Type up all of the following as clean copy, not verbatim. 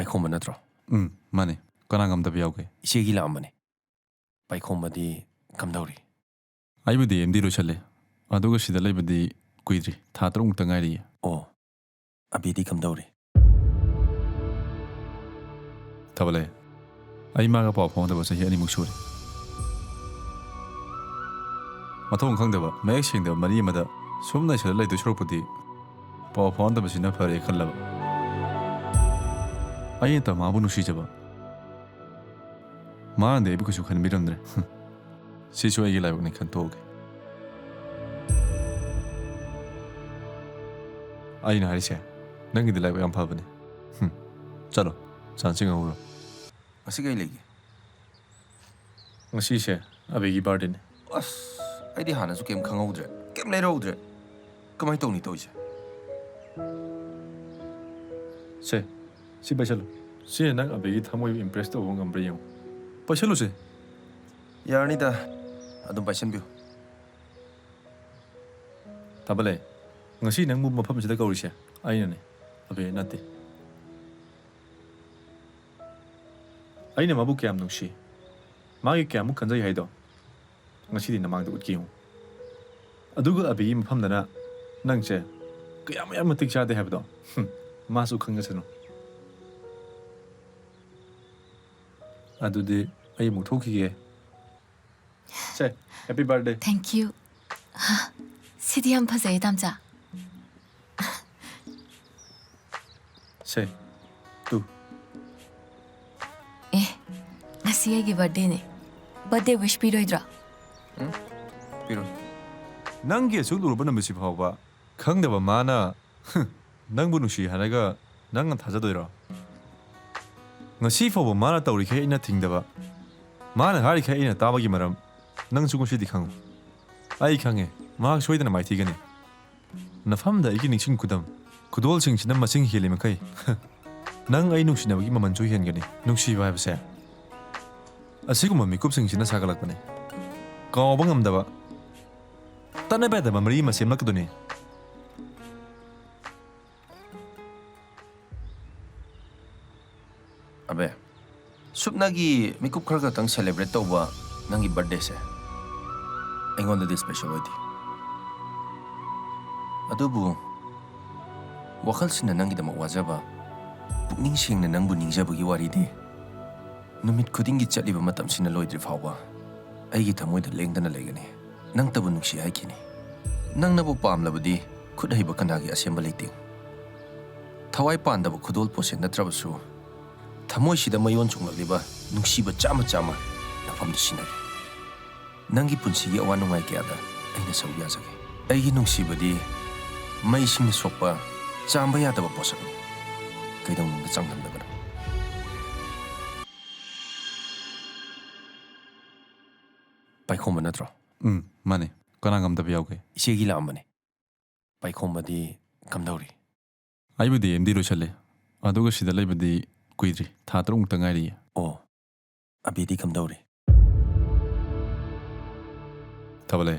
ꯄꯥꯏꯈꯣꯝꯕ ꯅꯠꯇ꯭ꯔꯣ? ꯃꯥꯅꯦ. ꯀꯅꯥ ꯉꯝꯗꯕ ꯌꯥꯎꯒꯦ? ꯏꯆꯦꯒꯤ ꯂꯥꯛꯑꯝꯕꯅꯦ. ꯄꯥꯏꯈꯣꯝꯕꯗꯤ ꯀꯝꯗꯧꯔꯤ? ꯑꯩꯕꯨꯗꯤ MD ꯂꯣꯏꯁꯜꯂꯦ. ꯑꯗꯨꯒ ꯁꯤꯗ ꯂꯩꯕꯗꯤ ꯀꯨꯏꯗ꯭ꯔꯤ. ꯊꯥ 3 ꯃꯨꯛꯇ ꯉꯥꯏꯔꯤꯌꯦ. ꯑꯣ, ꯑꯕꯤꯗꯤ ꯀꯝꯗꯧꯔꯤ? ꯊꯕꯂꯦ. ꯑꯩ ꯃꯥꯒ ꯄꯥꯎ ꯐꯥꯎꯅꯗꯕ ꯆꯍꯤ 2 ꯃꯨꯛ ꯁꯨꯔꯦ. ꯃꯊꯣꯡ ꯈꯪꯗꯕ ꯃꯌꯦꯛ ꯁꯦꯡꯗꯕ ꯃꯔꯤ ꯑꯃꯗ ꯁꯨꯝ ꯂꯩꯁꯜꯂ ꯂꯩꯗꯣꯏ ꯁꯔꯨꯛꯄꯨꯗꯤ ꯄꯥꯎ ꯐꯥꯎꯅꯗꯕꯁꯤꯅ ꯐꯔꯦ ꯈꯜꯂꯕ. ꯑꯩꯅ ꯃꯥꯕꯨ ꯅꯨꯡꯁꯤꯖꯕ. ꯃꯥꯅꯗꯤ ꯑꯩꯕꯨ ꯀꯩꯁꯨ ꯈꯟꯕꯤꯔꯝꯗ꯭ꯔꯦ. ꯁꯤꯁꯨ ꯑꯩꯒꯤ ꯂꯥꯏꯕꯛꯅꯤ ꯈꯟꯇꯣꯛꯑꯒꯦ. ꯑꯩꯅ ꯍꯥꯏꯔꯤꯁꯦ ꯅꯪꯒꯤꯗꯤ ꯂꯥꯏꯕꯛ ꯌꯥꯝ ꯐꯕꯅꯦ. ꯆꯠꯂꯣ, ꯆꯥꯟꯁꯤ ꯉꯧꯔꯣ. ꯉꯁꯤ ꯀꯩ ꯂꯩꯒꯦ? ꯉꯁꯤꯁꯦ ꯑꯕꯤꯒꯤ ꯕꯥꯔꯗꯦꯅꯦ. ꯑꯁ, ꯑꯩꯗꯤ ꯍꯥꯟꯅꯁꯨ ꯀꯩꯝ ꯈꯪꯍꯧꯗ꯭ꯔꯦ. ꯀꯩꯝ ꯂꯩꯔꯧꯗ꯭ꯔꯦ. ꯀꯃꯥꯏꯅ ꯇꯧꯅꯤ ꯇꯧꯏꯁꯦ? ꯁꯦ, ꯁꯤ ꯄꯩꯁꯜꯂꯨ. ꯁꯤ ꯅꯪ ꯑꯕꯤꯒꯤ ꯊꯃꯣꯏꯕꯨ ꯏꯝꯄ꯭ꯔꯦꯁ ꯇꯧꯕ ꯉꯝꯕ꯭ꯔꯥ ꯌꯦꯡꯉꯨ. ꯄꯩꯁꯜꯂꯨꯁꯦ. ꯌꯥꯔꯅꯤꯗ. ꯑꯗꯨꯝ ꯄꯥꯏꯁꯟꯕꯤꯌꯨ. ꯊꯕꯂꯦ. ngasi nang mu mafam sida kawri se aina ne abe nate aina mabu kyam nungsi magi kyam kanjai haido ngasi di namang da utki hu aduga abe mafam dana nangse kyam yam matik chade habdo masu khanga sanu adudi ai mu thoki ge se happy birthday. Thank you. Sidi am phazai damcha. Se tu ngasi ai gi birthday ne. Birthday wish piroidra. Piro. Nangi su lurba na misi phawba khangdaba mana nangbu nusi hanaga nang thajadoira ngasi phawba mana tawri khe ina thingdaba mana hari khe ina tabagi maram nang su ngusi dikhang ai khange ma soidana mai thigani nafamda igi ningsing kudam kudol sing sina masing heli makai nang ai nungsi nabagi maman chu hengani nungsi ba habse asiguma mikup sing sina sagalakbane kawba ngamdaba tane beda mamri ma semlakduni Abe, supnagi mikup khara tang celebrate tawba nangi birthday se. Aingonda di special oidi. Adubu wakal sina nangi da mawajaba pukning sing na nangbu ningjabagi wari di numit khudingi chatliba matam sina loidri phawba aigi thamoi da lengdana legani nang tabu nungsi haikini nang nabu pamlabadi khud haiba kanagi asemba leiting thawai pandaba khudol pose natrabasu thamoi sida mayon chunglakliba nungsiba chama chama nafam sinagi nangi punsi awa nungai kyada aina sauya jage aigi nungsibadi mai sing sokpa chamba yadaba posakni kaidong nung changdam dabana Paikhomba natro? Mane. Kana ngamdaba yauge? Ichegi la'ambane. Paikhombadi kamdawri? Aibudi MD loisalle. Aduga sida leibadi kuidri. Tha 3 mukta ngairiye. Oh, abidi kamdawri? Tabale.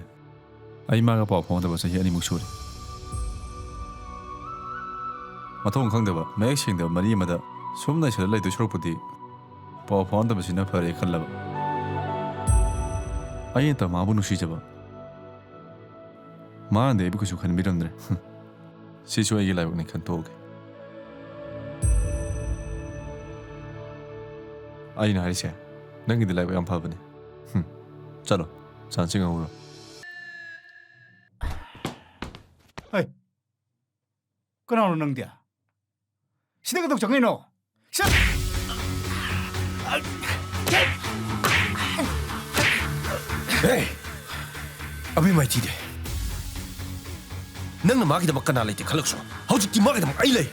Ai maga paw phawndaba sahi 2 muk sure. Mathong khangdaba mayek sengdaba mari amada sum naisala leidoi srupudi paw phawndaba sina fare khallaba. Ai ta mabu nusijaba. Maande ebu kusu khanbiramdre. Sisu aigi laibakni khantoge. Aina harise nangi di laibak yam phabane. Chalo, chansi ngawro. Hey, kenapa nang dia? Sini ketuk jangan no. Siap. Hey, abi mai tide. Nang na magi da makana leite khalakso. Hauji ki magi da mak ai lei.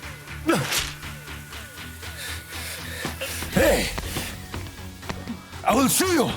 Hey, I will show you.